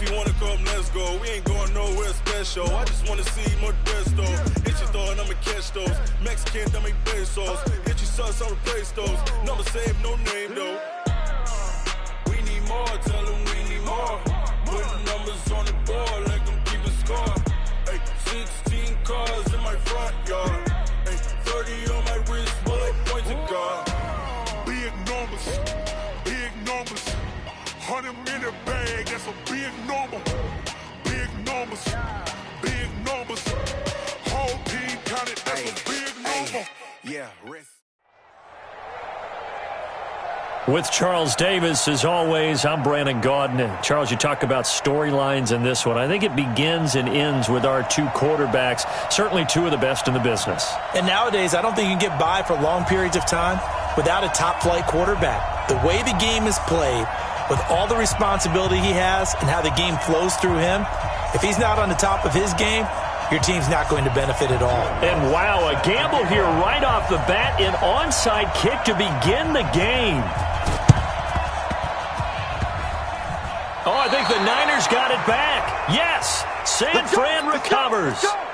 If you wanna come, let's go. We ain't going nowhere special. I just wanna see more Desto. Hit you throwing, I'ma catch those. Mexican, dummy pesos. Hit you sauce, I'll replace those. Number save, no name though. We need more, tell them we need more. Putting numbers on the board, let them keep a score. Ay, 16 cars in my front yard. Ay, 30 on my wrist, bullet point to God. Big numbers, big numbers. 100 in the bag, that's a big number. Big numbers, big numbers. Whole team counted, that's a big number. Yeah, risk. With Charles Davis, as always, I'm Brandon Gaudin. Charles, you talk about storylines in this one. I think it begins and ends with our two quarterbacks, certainly two of the best in the business. And nowadays, I don't think you can get by for long periods of time without a top-flight quarterback. The way the game is played, with all the responsibility he has and how the game flows through him, if he's not on the top of his game, your team's not going to benefit at all. And wow, a gamble here right off the bat, an onside kick to begin the game. Oh, I think the Niners got it back. Yes, San Fran recovers. Let's go.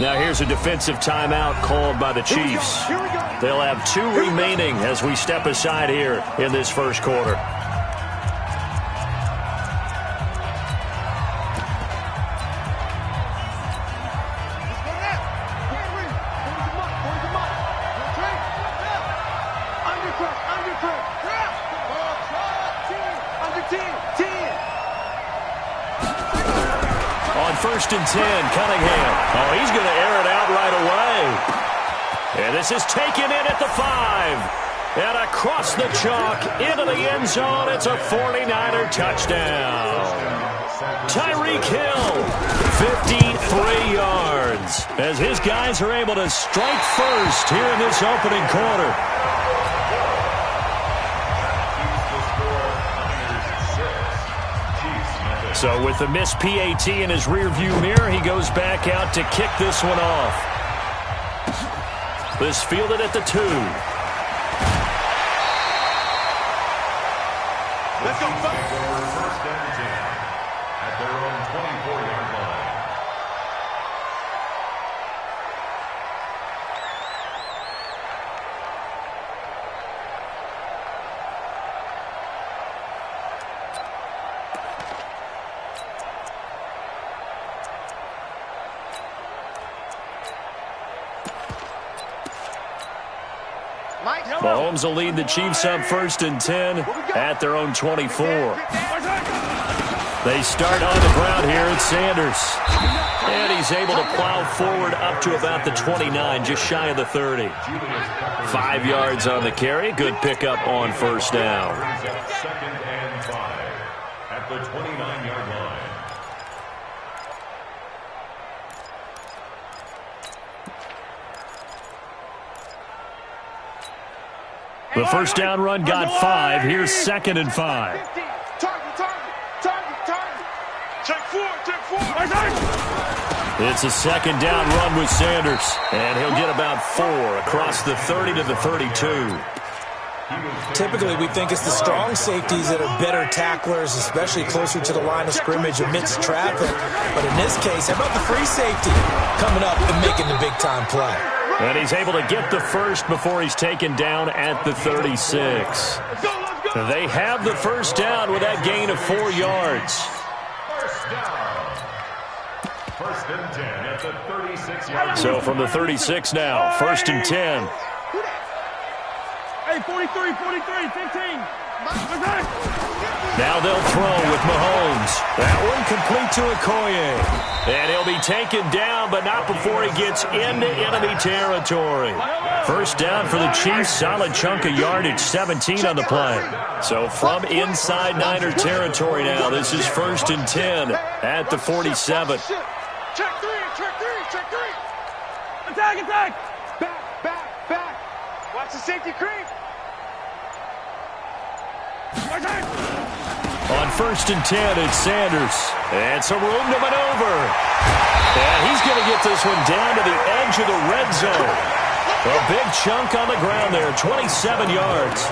Now here's a defensive timeout called by the Chiefs. They'll have 2 remaining as we step aside here in this first quarter. First and 10, Cunningham. Oh, he's going to air it out right away. And this is taken in at the 5. And across the chalk into the end zone. It's a 49er touchdown. Tyreek Hill, 53 yards. As his guys are able to strike first here in this opening quarter. So with the missed PAT in his rearview mirror, he goes back out to kick this one off. This fielded at the 2. Let's go. First and 10 at their own 24-yard line. Mahomes will lead the Chiefs up first and 10 at their own 24. They start on the ground here at Sanders. And he's able to plow forward up to about the 29, just shy of the 30. 5 yards on the carry. Good pickup on first down. Second and 5 at the 29-yard line. The first down run got 5. Here's second and 5. Check 4. It's a second down run with Sanders. And he'll get about 4 across the 30 to the 32. Typically, we think it's the strong safeties that are better tacklers, especially closer to the line of scrimmage amidst traffic. But in this case, how about the free safety coming up and making the big-time play? And he's able to get the first before he's taken down at the 36. They have the first down with that gain of 4 yards. First down. First and 10 at the 36-yard line. So from the 36 now, first and 10. Hey, 43, 15. Now they'll throw with Mahomes. That one complete to Okoye. And he'll be taken down, but not before he gets into enemy territory. First down for the Chiefs. Solid chunk of yardage, 17 on the play. So from inside Niner territory now, this is first and 10 at the 47. Check 3. Attack. Back. Watch the safety creep. On 1st and 10, it's Sanders. And some room to maneuver. And he's going to get this one down to the edge of the red zone. A big chunk on the ground there, 27 yards.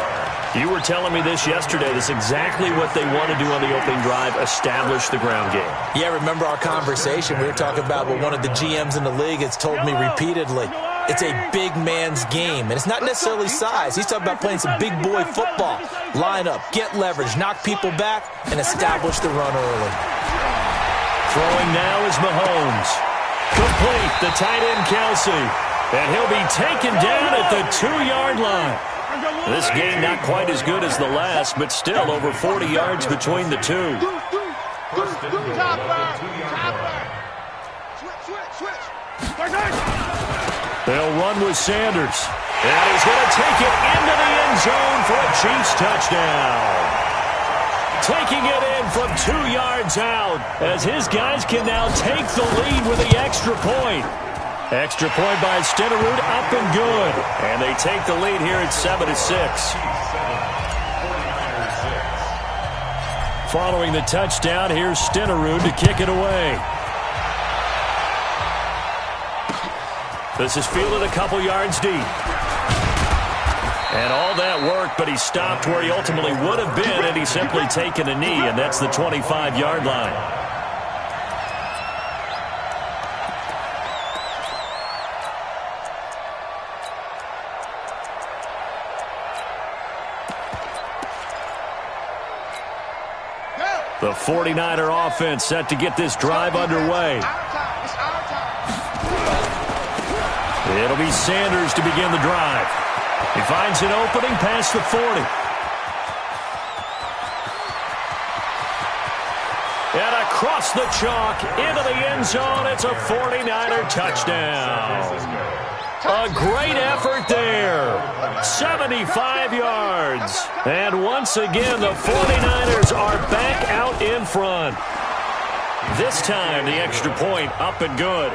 You were telling me this yesterday. This is exactly what they want to do on the opening drive, establish the ground game. Yeah, remember our conversation. We were talking about what one of the GMs in the league has told me repeatedly. It's a big man's game, and it's not necessarily size. He's talking about playing some big boy football. Line up, get leverage, knock people back, and establish the run early. Throwing now is Mahomes. Complete, the tight end Kelsey. And he'll be taken down at the 2-yard line. This game not quite as good as the last, but still over 40 yards between the two. They'll run with Sanders. And he's going to take it into the end zone for a Chiefs touchdown. Taking it in from 2 yards out as his guys can now take the lead with the extra point. Extra point by Stenerud, up and good. And they take the lead here at 7-6. Following the touchdown, here's Stenerud to kick it away. This is fielded a couple yards deep. And all that work, but he stopped where he ultimately would have been had he simply taken a knee, and that's the 25-yard line. The 49er offense set to get this drive underway. It'll be Sanders to begin the drive. He finds an opening past the 40. And across the chalk into the end zone. It's a 49er touchdown. A great effort there. 75 yards. And once again, the 49ers are back out in front. This time, the extra point up and good.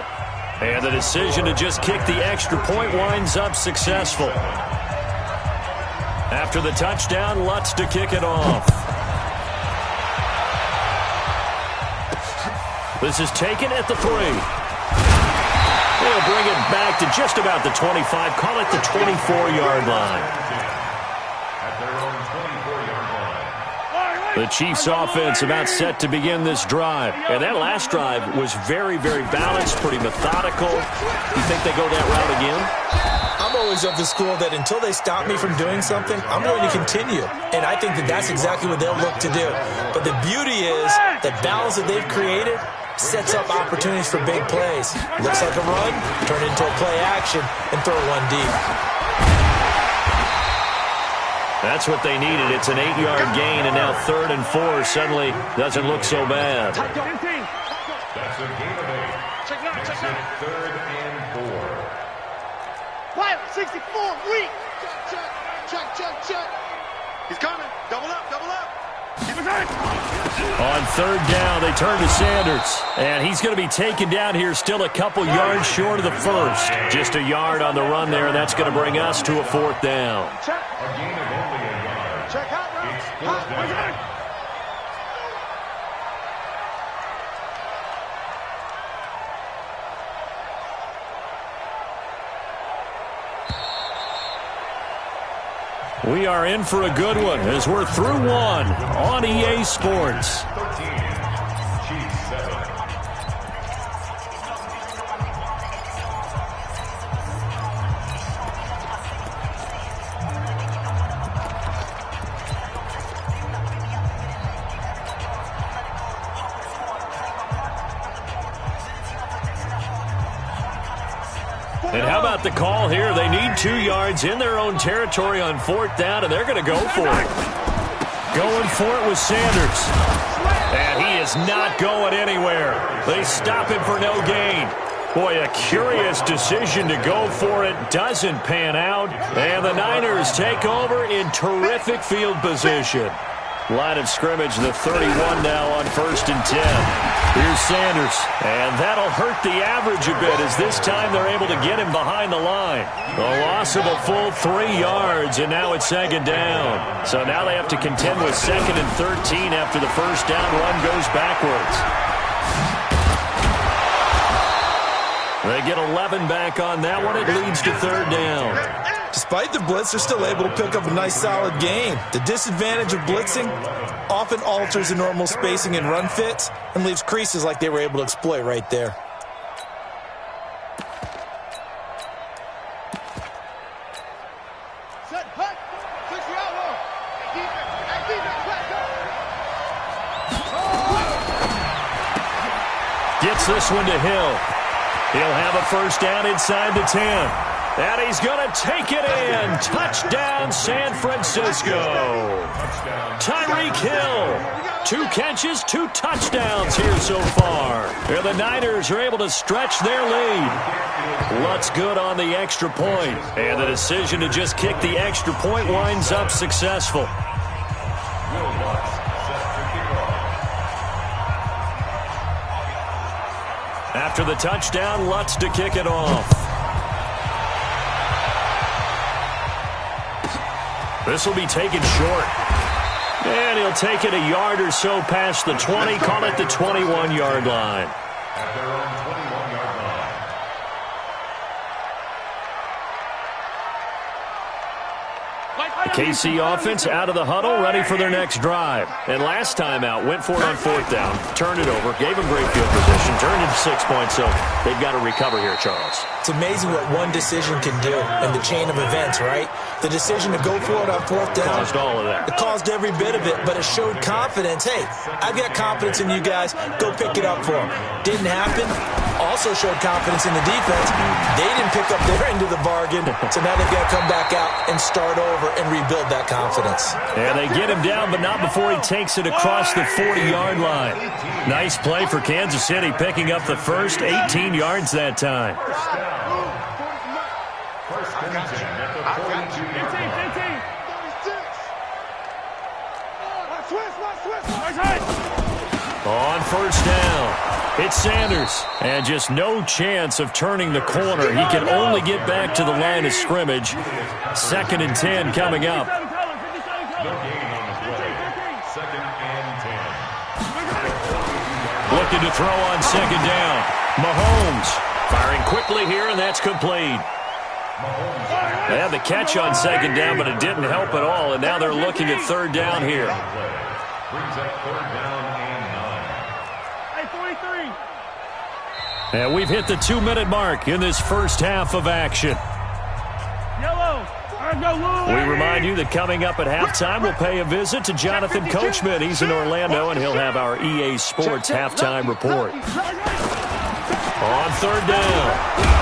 And the decision to just kick the extra point winds up successful. After the touchdown, Lutz to kick it off. This is taken at the 3. They'll bring it back to just about the 25. Call it the 24-yard line. The Chiefs offense about set to begin this drive. And that last drive was very, very balanced, pretty methodical. You think they go that route again? I'm always of the school that until they stop me from doing something, I'm going to continue. And I think that that's exactly what they'll look to do. But the beauty is that balance that they've created sets up opportunities for big plays. Looks like a run, turn it into a play action, and throw one deep. That's what they needed. It's an 8-yard gain, and now 3rd and 4 suddenly doesn't look so bad. That's a gain of 8. Makes it 3rd and 4. Pilot 64, weak. Check. He's coming. Double up. On 3rd down, they turn to Sanders. And he's going to be taken down here still a couple yards short of the first. Just a yard on the run there, and that's going to bring us to a 4th down. A gain of only a yard. Check out. It's 4th down. We are in for a good one as we're through one on EA Sports. 13, Chiefs 7. And how about the call here? They need 2 yards in their own territory on 4th down, and they're going to go for it. Going for it with Sanders. And he is not going anywhere. They stop him for no gain. Boy, a curious decision to go for it. Doesn't pan out. And the Niners take over in terrific field position. Line of scrimmage, the 31 now on 1st and 10. Here's Sanders. And that'll hurt the average a bit as this time they're able to get him behind the line. A loss of a full 3 yards, and now it's 2nd down. So now they have to contend with 2nd and 13 after the first down run goes backwards. They get 11 back on that one. It leads to 3rd down. Despite the blitz, they're still able to pick up a nice solid gain. The disadvantage of blitzing often alters the normal spacing and run fits and leaves creases like they were able to exploit right there. Gets this one to Hill. He'll have a first down inside the 10. And he's going to take it in. Touchdown, San Francisco. Tyreek Hill. 2 catches, 2 touchdowns here so far. And the Niners are able to stretch their lead. Lutz good on the extra point. And the decision to just kick the extra point winds up successful. After the touchdown, Lutz to kick it off. This will be taken short. And he'll take it a yard or so past the 20, call it the 21-yard line. At their own 21-yard line. KC offense out of the huddle, ready for their next drive. And last time out, went for it on 4th down, turned it over, gave them great field position, turned it 6 points, so they've got to recover here, Charles. It's amazing what one decision can do in the chain of events, right? The decision to go for it on 4th down. Caused all of that. It caused every bit of it, but it showed confidence. Hey, I've got confidence in you guys. Go pick it up for them. Didn't happen. Also showed confidence in the defense. They didn't pick up their end of the bargain, so now they've got to come back out and start over and rebuild that confidence. And they get him down, but not before he takes it across the 40-yard line. Nice play for Kansas City, picking up the first 18 yards that time. First and 10 at the 42-yard line. On 1st down, it's Sanders. And just no chance of turning the corner. He can only get back to the line of scrimmage. 2nd and 10 coming up. No gain on the play. 2nd and 10. Looking to throw on 2nd down. Mahomes firing quickly here, and that's complete. They had the catch on 2nd down, but it didn't help at all, and now they're looking at 3rd down here. Brings up 3rd down and 9. And we've hit the 2-minute mark in this first half of action. We remind you that coming up at halftime, we'll pay a visit to Jonathan Coachman. He's in Orlando, and he'll have our EA Sports halftime report. On 3rd down,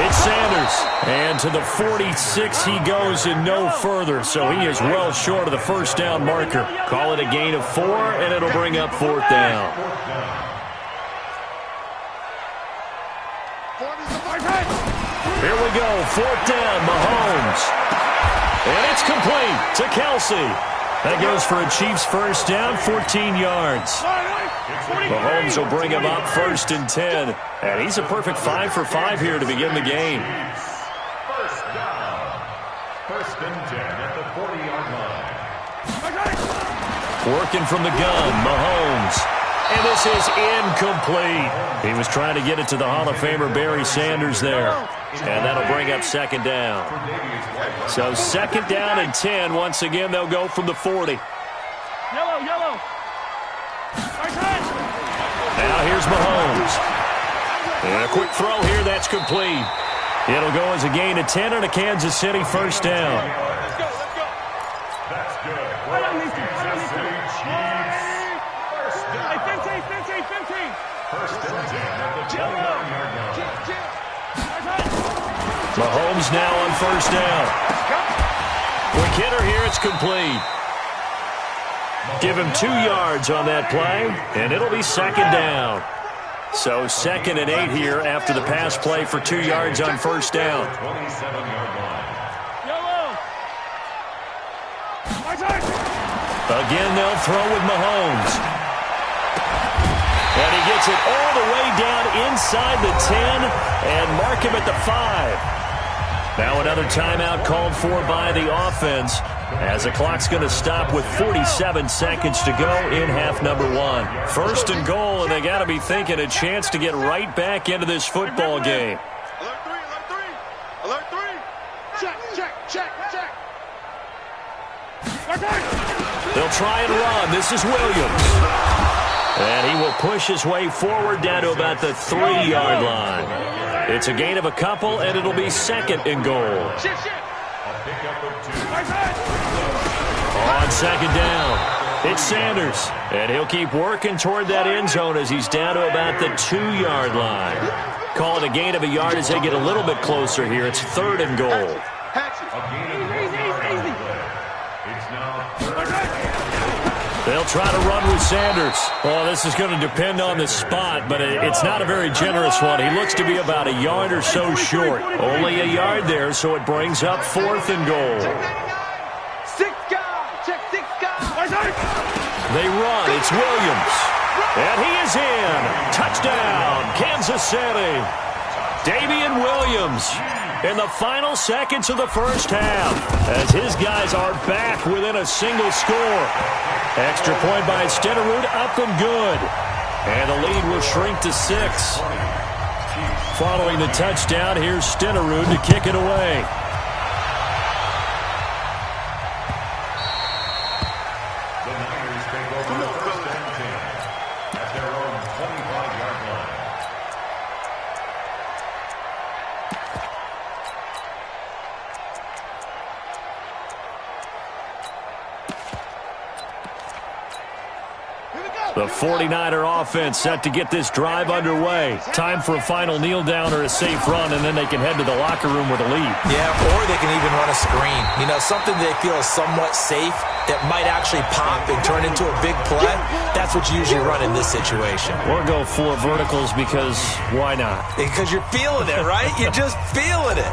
it's Sanders. And to the 46 he goes and no further, so he is well short of the first down marker. Call it a gain of 4, and it'll bring up 4th down. Here we go, 4th down, Mahomes. And it's complete to Kelsey. That goes for a Chiefs first down, 14 yards. Mahomes will bring him up 1st and 10. And he's a perfect 5 for 5 here to begin the game. First down. 1st and 10 at the 40-yard line. Working from the gun, Mahomes. And this is incomplete. He was trying to get it to the Hall of Famer Barry Sanders there. And that'll bring up 2nd down. So 2nd down and 10. Once again, they'll go from the 40. Yellow. Now here's Mahomes. And a quick throw here, that's complete. It'll go as a gain of 10 and a Kansas City first down. That's good. Kansas City Chiefs. First down. 15. First and 10 at the 29-yard line. Mahomes now on first down. Quick hitter here, it's complete. Give him 2 yards on that play, and it'll be 2nd down. So 2nd and 8 here after the pass play for 2 yards on first down. 27-yard line. Again, they'll throw with Mahomes. And he gets it all the way down inside the 10 and mark him at the 5. Now another timeout called for by the offense as the clock's going to stop with 47 seconds to go in half number 1. First and goal, and they got to be thinking a chance to get right back into this football game. Alert 3, alert 3. Alert 3. Check, check, check, check. They'll try and run. This is Williams. And he will push his way forward down to about the 3-yard line. It's a gain of a couple, and it'll be second and goal. On second down, it's Sanders. And he'll keep working toward that end zone as he's down to about the 2-yard line. Call it a gain of a yard as they get a little bit closer here. It's third and goal. They'll try to run with Sanders. Oh, this is going to depend on the spot, but it's not a very generous one. He looks to be about a yard or so short. Only a yard there, so it brings up fourth and goal. 6 guys. Check 6 guys. They run. It's Williams. And he is in. Touchdown, Kansas City. Davian Williams in the final seconds of the first half as his guys are back within a single score. Extra point by Stenerud, up and good. And the lead will shrink to 6. Following the touchdown, here's Stenerud to kick it away. The Niners take over the first and 10 at their own 25-yard line. The 49er offense set to get this drive underway. Time for a final kneel down or a safe run, and then they can head to the locker room with a lead. Yeah, or they can even run a screen. You know, something they feel is somewhat safe that might actually pop and turn into a big play. That's what you usually run in this situation. Or go 4 verticals because why not? Because you're feeling it, right? You're just feeling it.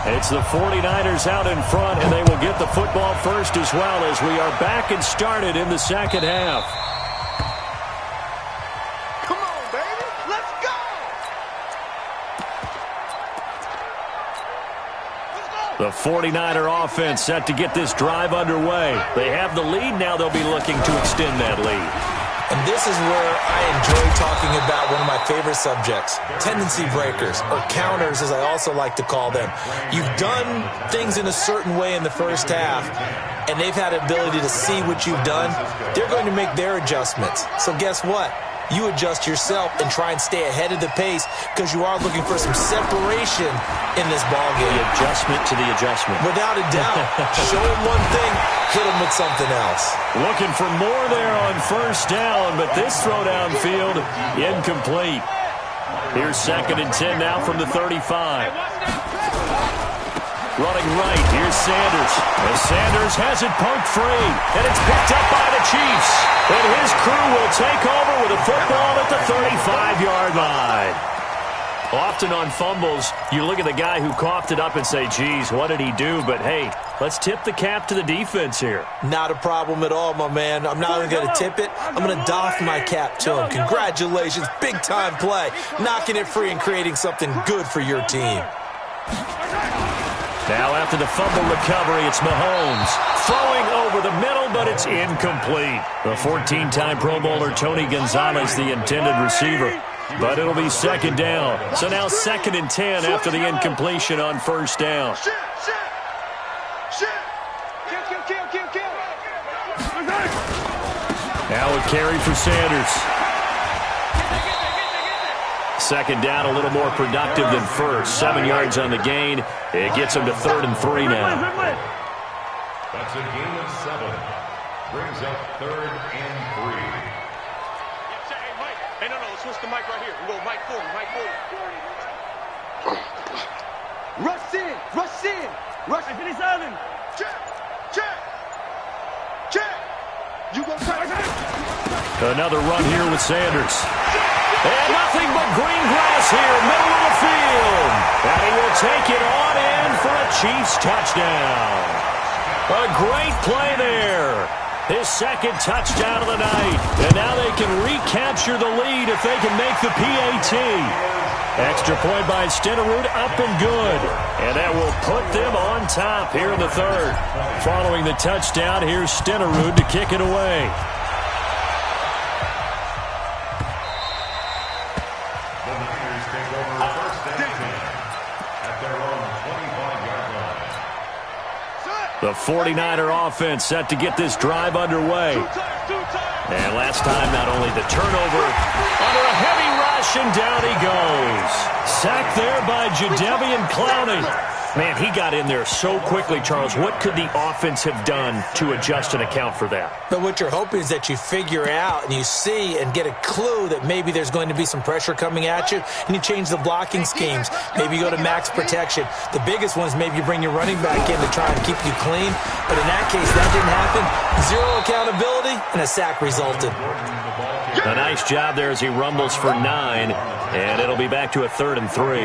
It's the 49ers out in front, and they will get the football first as well as we are back and started in the second half. Come on, baby. Let's go. The 49er offense set to get this drive underway. They have the lead. Now they'll be looking to extend that lead. And this is where I enjoy talking about one of my favorite subjects, tendency breakers, or counters as I also like to call them. You've done things in a certain way in the first half, and they've had the ability to see what you've done. They're going to make their adjustments. So guess what? You adjust yourself and try and stay ahead of the pace because you are looking for some separation in this ballgame. The adjustment to the adjustment. Without a doubt. Show them one thing, hit them with something else. Looking for more there on first down, but this throw downfield incomplete. Here's second and 10 now from the 35. Running right, here's Sanders. And Sanders has it poked free, and it's picked up by the Chiefs. And his crew will take over with a football at the 35-yard line. Often on fumbles, you look at the guy who coughed it up and say, geez, what did he do? But, hey, let's tip the cap to the defense here. Not a problem at all, my man. I'm not even going to tip it. I'm going to doff my cap to him. Congratulations, big-time play. Knocking it free and creating something good for your team. Now after the fumble recovery, it's Mahomes. Throwing over the middle, but it's incomplete. The 14-time Pro Bowler Tony Gonzalez, the intended receiver. But it'll be second down. So now second and 10 after the incompletion on first down. Now a carry for Sanders. Second down, a little more productive than first. 7 yards on the gain. It gets him to 3rd and 3 now. That's a gain of 7. Brings up 3rd and 3. Hey, Mike. Hey, no, let's switch the mic right here. We go Mike 40, Mike 40. Rush in, rush in. Rush. Hey, 57. Check, check, check. You go check. Another run here with Sanders. And nothing but green grass here, middle of the field. And he will take it on in for a Chiefs touchdown. A great play there. His second touchdown of the night. And now they can recapture the lead if they can make the PAT. Extra point by Stenerud, up and good. And that will put them on top here in the third. Following the touchdown, here's Stenerud to kick it away. The Niners take over first and 10 at their own 25-yard line. The 49er offense set to get this drive underway. And last time, not only the turnover, under a heavy rush, and down he goes. Sacked there by Jadeveon Clowney. Man, he got in there so quickly, Charles. What could the offense have done to adjust and account for that? But what you're hoping is that you figure out and you see and get a clue that maybe there's going to be some pressure coming at you, and you change the blocking schemes. Maybe you go to max protection. The biggest one is maybe you bring your running back in to try and keep you clean. But in that case, that didn't happen. Zero accountability, and a sack resulted. A nice job there as he rumbles for 9, and it'll be back to a 3rd and 3.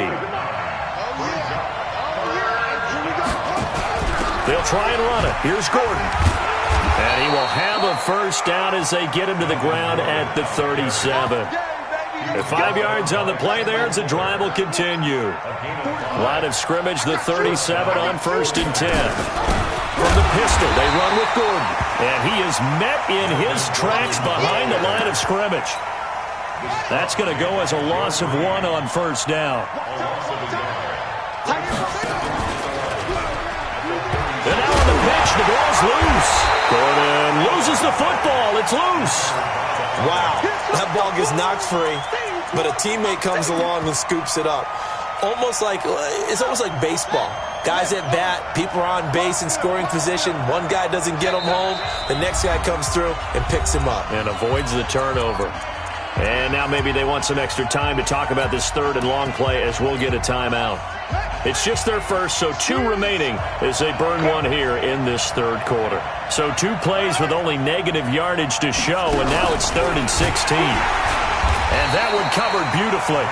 They'll try and run it. Here's Gordon. And he will have a first down as they get him to the ground at the 37. At 5 yards on the play there, as the drive will continue. Line of scrimmage, the 37 on 1st and 10. From the pistol, they run with Gordon. And he is met in his tracks behind the line of scrimmage. That's going to go as a loss of 1 on 1st down. And now on the pitch, the ball's loose. Gordon loses the football. It's loose. Wow, that ball gets knocked free, but a teammate comes along and scoops it up. It's almost like baseball. Guys at bat, people are on base in scoring position. One guy doesn't get him home. The next guy comes through and picks him up. And avoids the turnover. And now maybe they want some extra time to talk about this 3rd and long play as we'll get a timeout. It's just their first, so 2 remaining as they burn 1 here in this 3rd quarter. So 2 plays with only negative yardage to show, and now it's 3rd and 16. And that one covered beautifully.